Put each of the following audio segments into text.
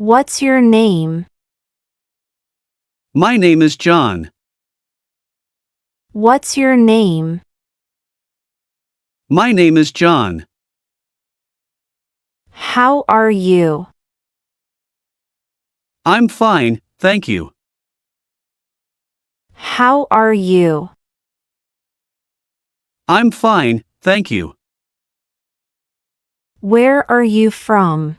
What's your name? My name is John. What's your name? My name is John. How are you? I'm fine, thank you. How are you? I'm fine, thank you. Where are you from?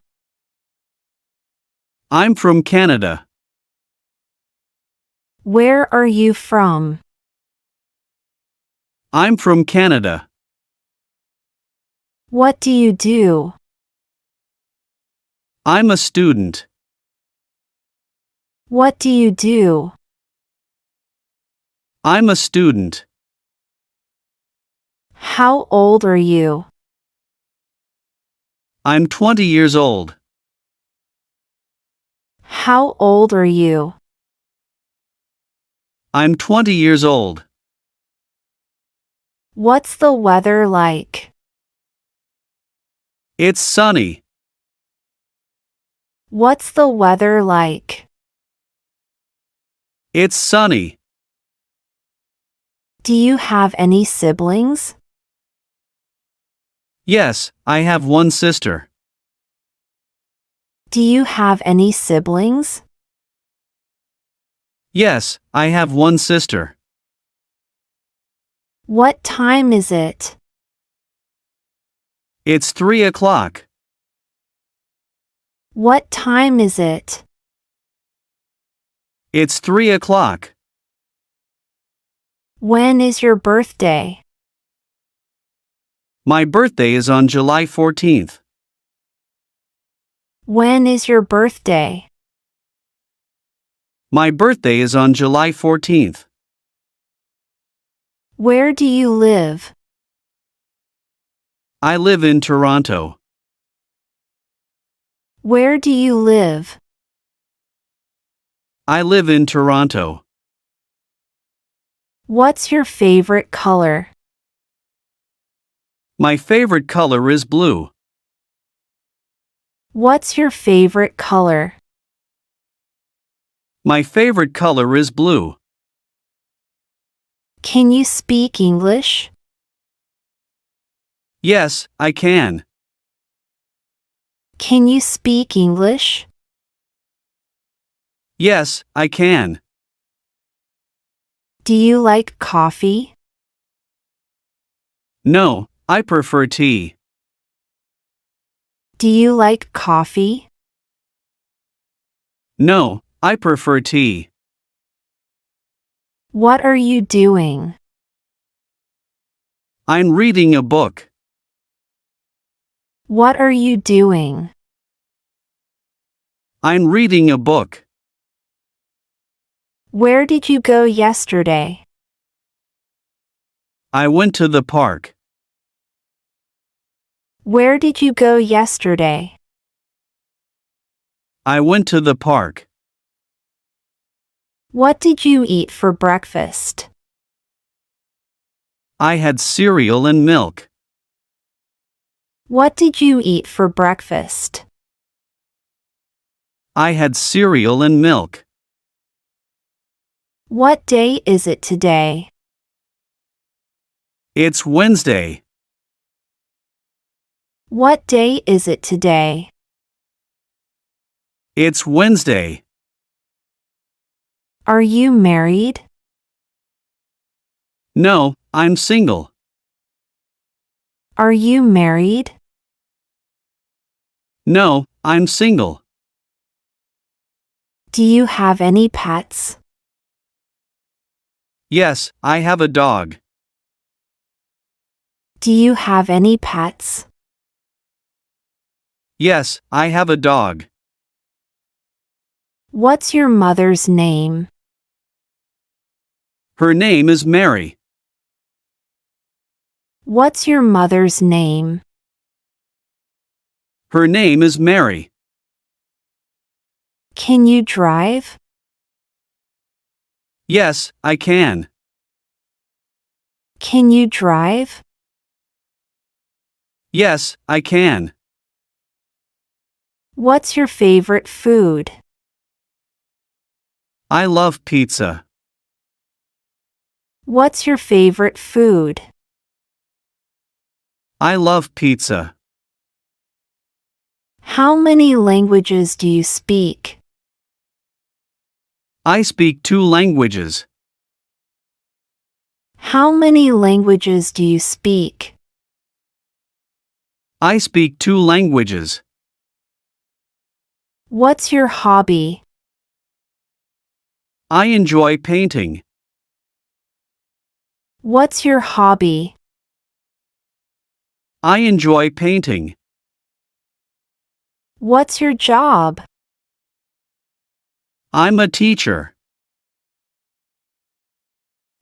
I'm from Canada. Where are you from? I'm from Canada. What do you do? I'm a student. What do you do? I'm a student. How old are you? I'm 20 years old. How old are you? I'm 20 years old. What's the weather like? It's sunny. What's the weather like? It's sunny. Do you have any siblings? Yes, I have one sister. Do you have any siblings? Yes, I have one sister. What time is it? It's 3 o'clock. What time is it? It's 3 o'clock. When is your birthday? My birthday is on July 14th. When is your birthday? My birthday is on July 14th. Where do you live? I live in Toronto. Where do you live? I live in Toronto. What's your favorite color? My favorite color is blue. What's your favorite color? My favorite color is blue. Can you speak English? Yes, I can. Can you speak English? Yes, I can. Do you like coffee? No, I prefer tea. Do you like coffee? No, I prefer tea. What are you doing? I'm reading a book. What are you doing? I'm reading a book. Where did you go yesterday? I went to the park. Where did you go yesterday? I went to the park. What did you eat for breakfast? I had cereal and milk. What did you eat for breakfast? I had cereal and milk. What day is it today? It's Wednesday. What day is it today? It's Wednesday. Are you married? No, I'm single. Are you married? No, I'm single. Do you have any pets? Yes, I have a dog. Do you have any pets? Yes, I have a dog. What's your mother's name? Her name is Mary. What's your mother's name? Her name is Mary. Can you drive? Yes, I can. Can you drive? Yes, I can. What's your favorite food? I love pizza. What's your favorite food? I love pizza. How many languages do you speak? I speak 2 languages. How many languages do you speak? I speak 2 languages. What's your hobby? I enjoy painting. What's your hobby? I enjoy painting. What's your job? I'm a teacher.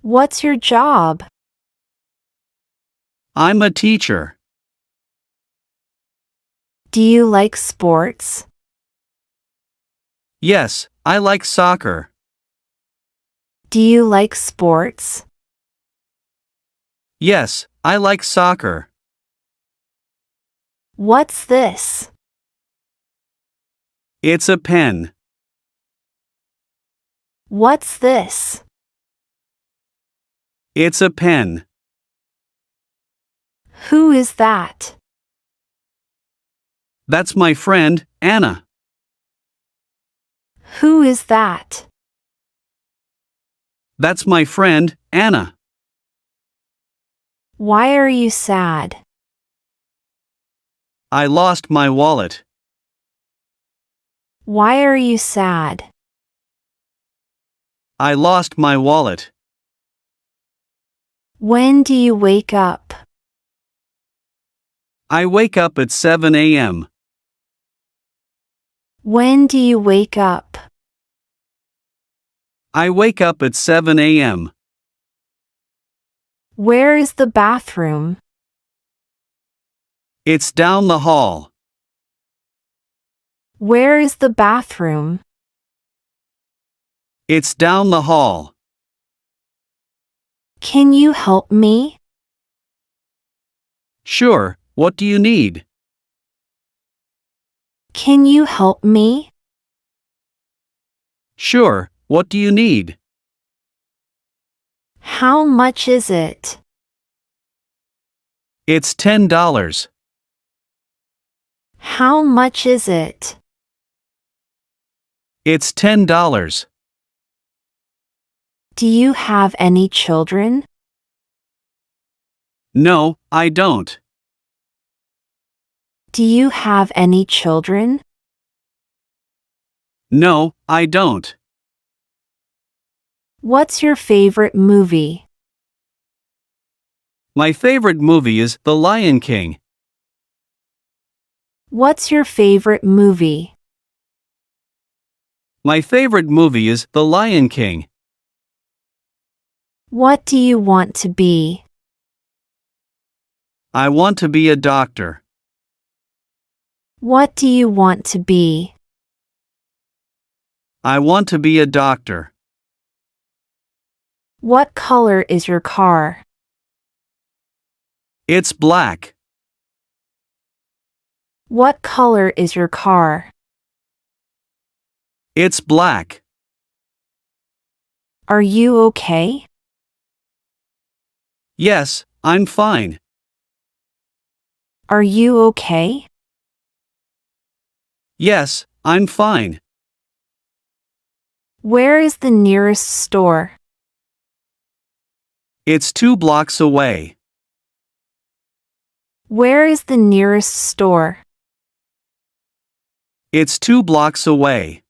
What's your job? I'm a teacher. Do you like sports? Yes, I like soccer. Do you like sports? Yes, I like soccer. What's this? It's a pen. What's this? It's a pen. Who is that? That's my friend, Anna. Who is that? That's my friend, Anna. Why are you sad? I lost my wallet. Why are you sad? I lost my wallet. When do you wake up? I wake up at 7 a.m. When do you wake up? I wake up at 7 a.m. Where is the bathroom? It's down the hall. Where is the bathroom? It's down the hall. Can you help me? Sure, what do you need? Can you help me? Sure, what do you need? How much is it? It's $10. How much is it? It's $10. Do you have any children? No, I don't. Do you have any children? No, I don't. What's your favorite movie? My favorite movie is The Lion King. What's your favorite movie? My favorite movie is The Lion King. What do you want to be? I want to be a doctor. What do you want to be? I want to be a doctor. What color is your car? It's black. What color is your car? It's black. Are you okay? Yes, I'm fine. Are you okay? Yes, I'm fine. Where is the nearest store? It's 2 blocks away. Where is the nearest store? It's 2 blocks away.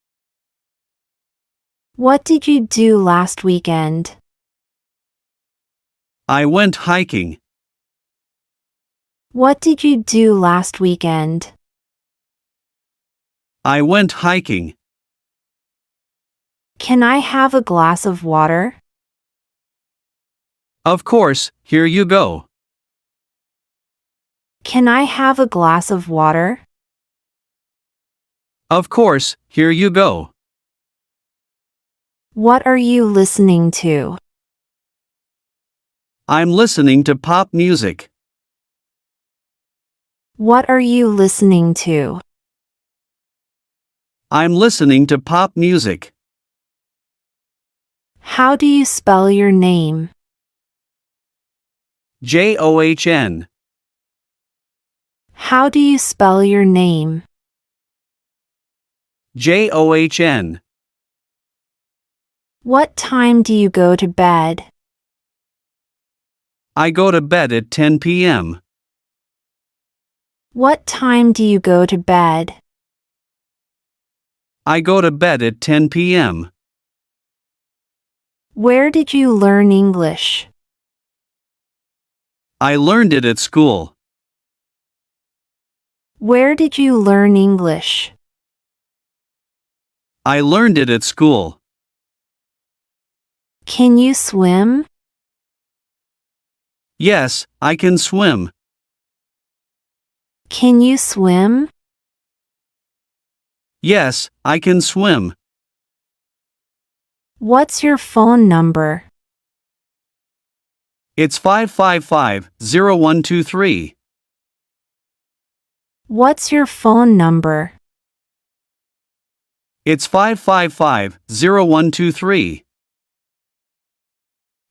What did you do last weekend? I went hiking. What did you do last weekend? I went hiking. Can I have a glass of water? Of course, here you go. Can I have a glass of water? Of course, here you go. What are you listening to? I'm listening to pop music. What are you listening to? I'm listening to pop music. How do you spell your name? John. How do you spell your name? John. What time do you go to bed? I go to bed at 10 p.m. What time do you go to bed? I go to bed at 10 p.m. Where did you learn English? I learned it at school. Where did you learn English? I learned it at school. Can you swim? Yes, I can swim. Can you swim? Yes, I can swim. What's your phone number? It's 555-0123. What's your phone number? It's 555-0123.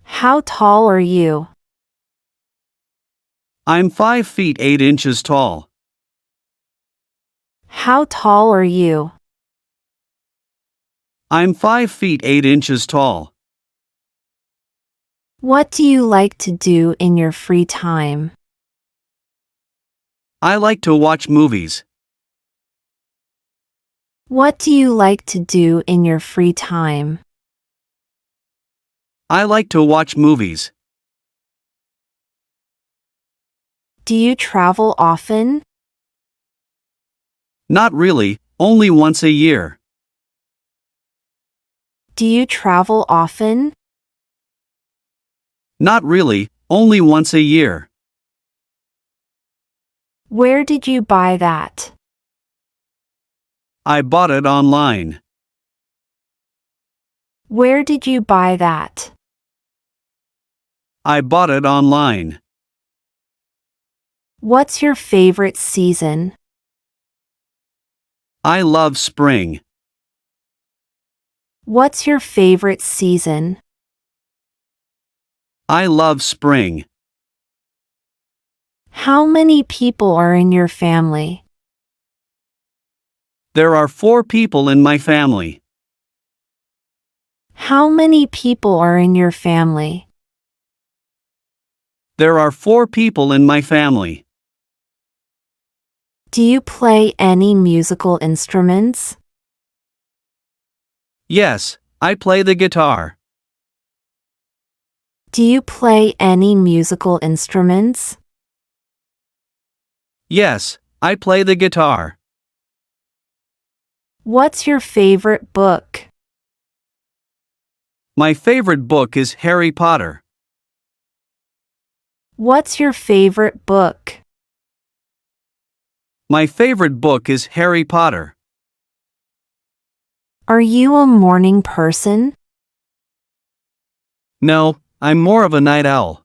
How tall are you? I'm 5 feet 8 inches tall. How tall are you? I'm 5 feet 8 inches tall. What do you like to do in your free time? I like to watch movies. What do you like to do in your free time? I like to watch movies. Do you travel often? Not really, only once a year. Do you travel often? Not really, only once a year. Where did you buy that? I bought it online. Where did you buy that? I bought it online. What's your favorite season? I love spring. What's your favorite season? I love spring. How many people are in your family? There are 4 people in my family. How many people are in your family? There are 4 people in my family. Do you play any musical instruments? Yes, I play the guitar. Do you play any musical instruments? Yes, I play the guitar. What's your favorite book? My favorite book is Harry Potter. What's your favorite book? My favorite book is Harry Potter. Are you a morning person? No, I'm more of a night owl.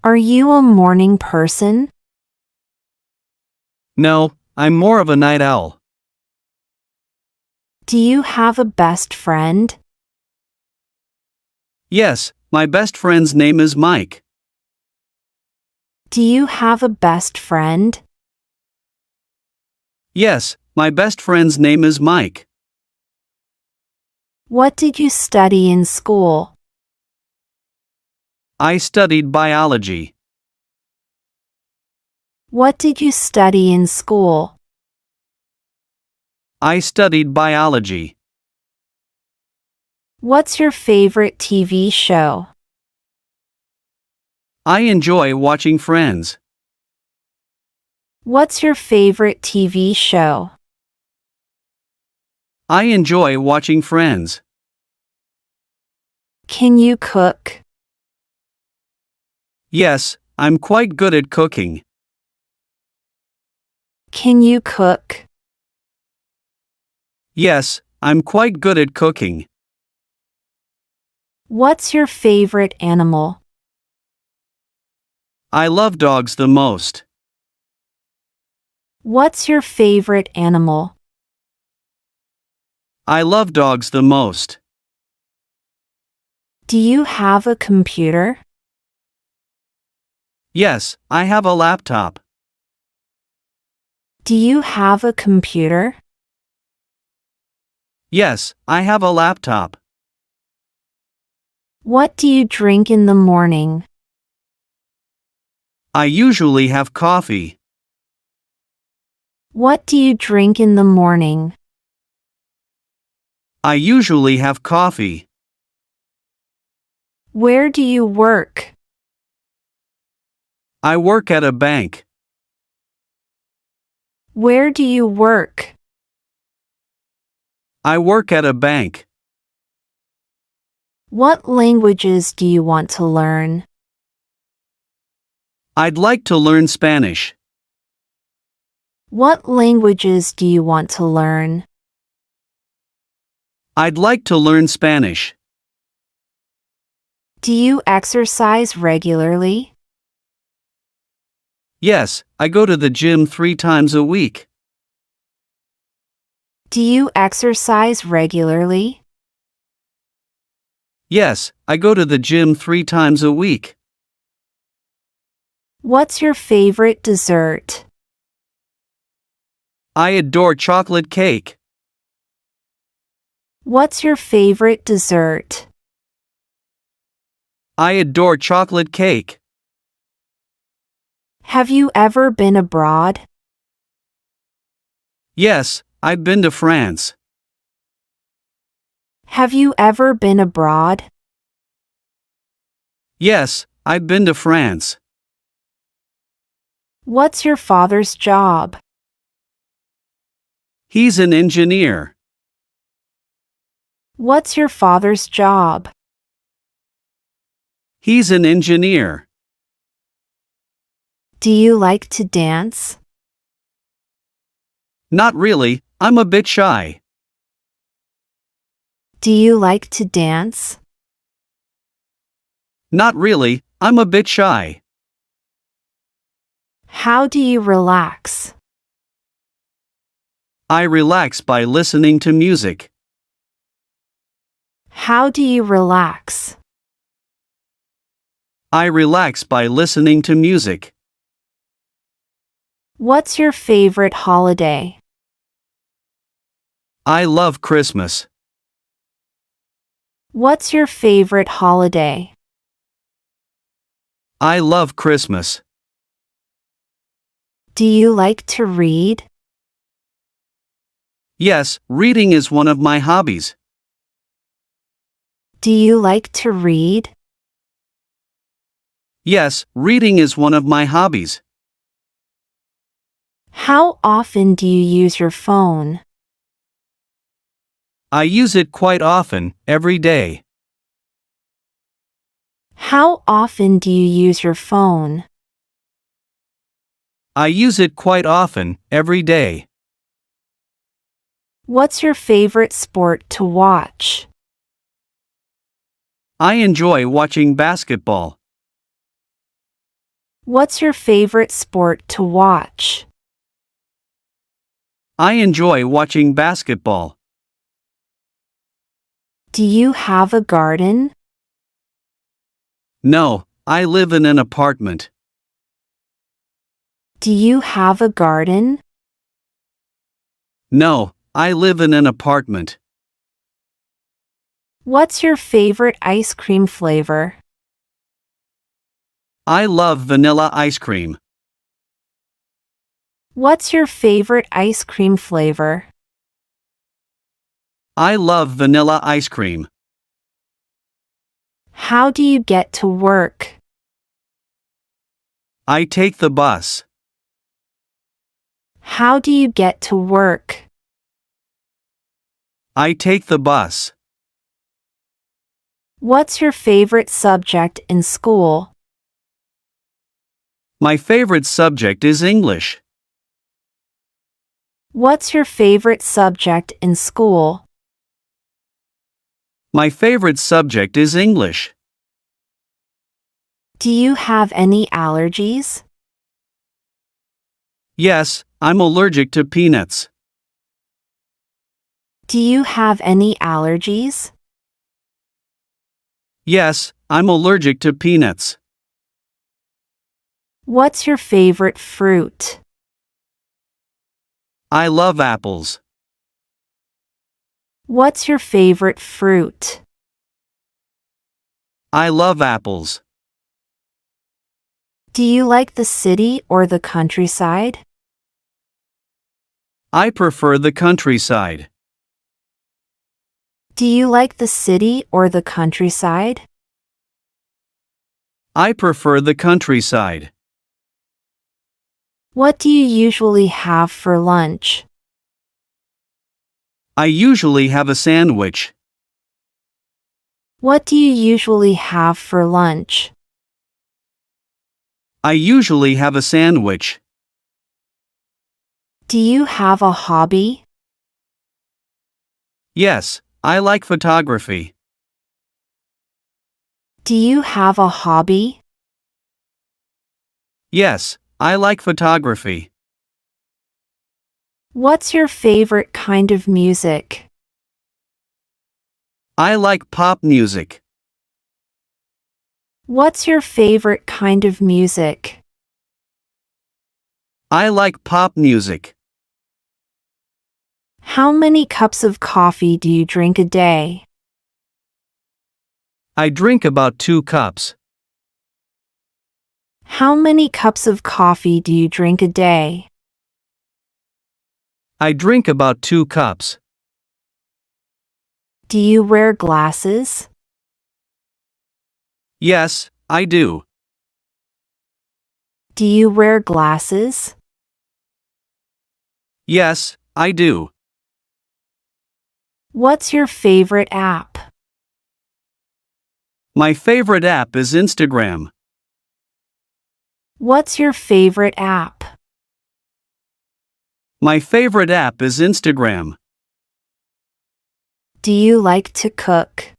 Are you a morning person? No, I'm more of a night owl. Do you have a best friend? Yes, my best friend's name is Mike. Do you have a best friend? Yes, my best friend's name is Mike. What did you study in school? I studied biology. What did you study in school? I studied biology. What's your favorite TV show? I enjoy watching Friends. What's your favorite TV show? I enjoy watching Friends. Can you cook? Yes, I'm quite good at cooking. Can you cook? Yes, I'm quite good at cooking. What's your favorite animal? I love dogs the most. What's your favorite animal? I love dogs the most. Do you have a computer? Yes, I have a laptop. Do you have a computer? Yes, I have a laptop. What do you drink in the morning? I usually have coffee. What do you drink in the morning? I usually have coffee. Where do you work? I work at a bank. Where do you work? I work at a bank. What languages do you want to learn? I'd like to learn Spanish. What languages do you want to learn? I'd like to learn Spanish. Do you exercise regularly? Yes, I go to the gym 3 times a week. Do you exercise regularly? Yes, I go to the gym 3 times a week. What's your favorite dessert? I adore chocolate cake. What's your favorite dessert? I adore chocolate cake. Have you ever been abroad? Yes, I've been to France. Have you ever been abroad? Yes, I've been to France. What's your father's job? He's an engineer. What's your father's job? He's an engineer. Do you like to dance? Not really, I'm a bit shy. Do you like to dance? Not really, I'm a bit shy. How do you relax? I relax by listening to music. How do you relax? I relax by listening to music. What's your favorite holiday? I love Christmas. What's your favorite holiday? I love Christmas. Do you like to read? Yes, reading is one of my hobbies. Do you like to read? Yes, reading is one of my hobbies. How often do you use your phone? I use it quite often, every day. How often do you use your phone? I use it quite often, every day. What's your favorite sport to watch? I enjoy watching basketball. What's your favorite sport to watch? I enjoy watching basketball. Do you have a garden? No, I live in an apartment. Do you have a garden? No, I live in an apartment. What's your favorite ice cream flavor? I love vanilla ice cream. What's your favorite ice cream flavor? I love vanilla ice cream. How do you get to work? I take the bus. How do you get to work? I take the bus. What's your favorite subject in school? My favorite subject is English. What's your favorite subject in school? My favorite subject is English. Do you have any allergies? Yes, I'm allergic to peanuts. Do you have any allergies? Yes, I'm allergic to peanuts. What's your favorite fruit? I love apples. What's your favorite fruit? I love apples. Do you like the city or the countryside? I prefer the countryside. Do you like the city or the countryside? I prefer the countryside. What do you usually have for lunch? I usually have a sandwich. What do you usually have for lunch? I usually have a sandwich. Do you have a hobby? Yes, I like photography. Do you have a hobby? Yes, I like photography. What's your favorite kind of music? I like pop music. What's your favorite kind of music? I like pop music. How many cups of coffee do you drink a day? I drink about 2 cups. How many cups of coffee do you drink a day? I drink about 2 cups. Do you wear glasses? Yes, I do. Do you wear glasses? Yes, I do. What's your favorite app? My favorite app is Instagram. What's your favorite app? My favorite app is Instagram. Do you like to cook?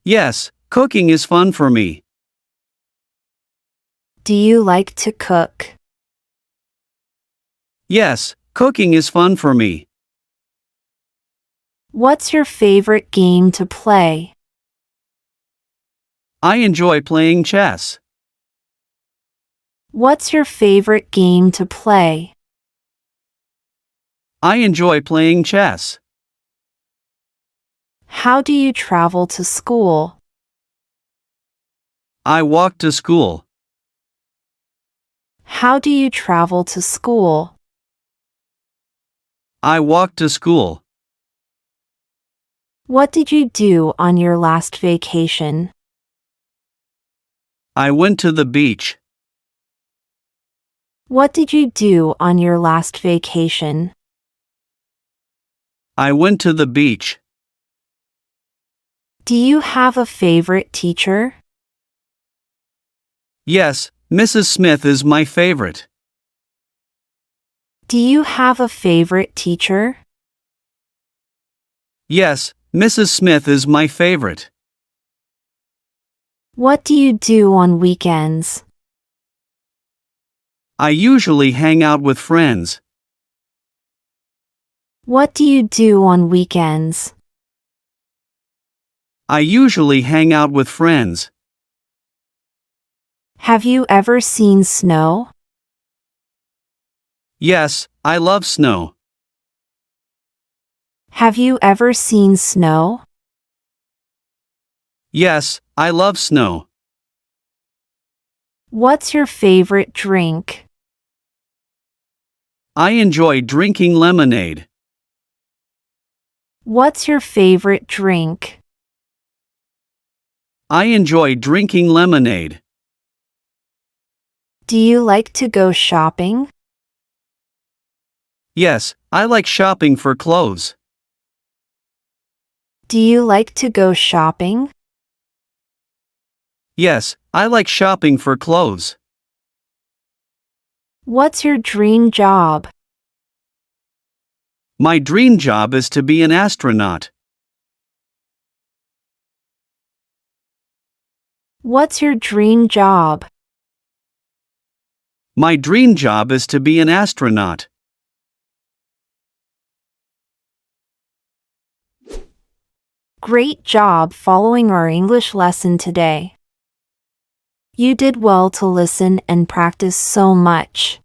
Yes, cooking is fun for me. Do you like to cook? Yes, cooking is fun for me. What's your favorite game to play? I enjoy playing chess. What's your favorite game to play? I enjoy playing chess. How do you travel to school? I walk to school. How do you travel to school? I walk to school. What did you do on your last vacation? I went to the beach. What did you do on your last vacation? I went to the beach. Do you have a favorite teacher? Yes, Mrs. Smith is my favorite. Do you have a favorite teacher? Yes, Mrs. Smith is my favorite. What do you do on weekends? I usually hang out with friends. What do you do on weekends? I usually hang out with friends. Have you ever seen snow? Yes, I love snow. Have you ever seen snow? Yes, I love snow. What's your favorite drink? I enjoy drinking lemonade. What's your favorite drink? I enjoy drinking lemonade. Do you like to go shopping? Yes, I like shopping for clothes. Do you like to go shopping? Yes, I like shopping for clothes. What's your dream job? My dream job is to be an astronaut. What's your dream job? My dream job is to be an astronaut. Great job following our English lesson today. You did well to listen and practice so much.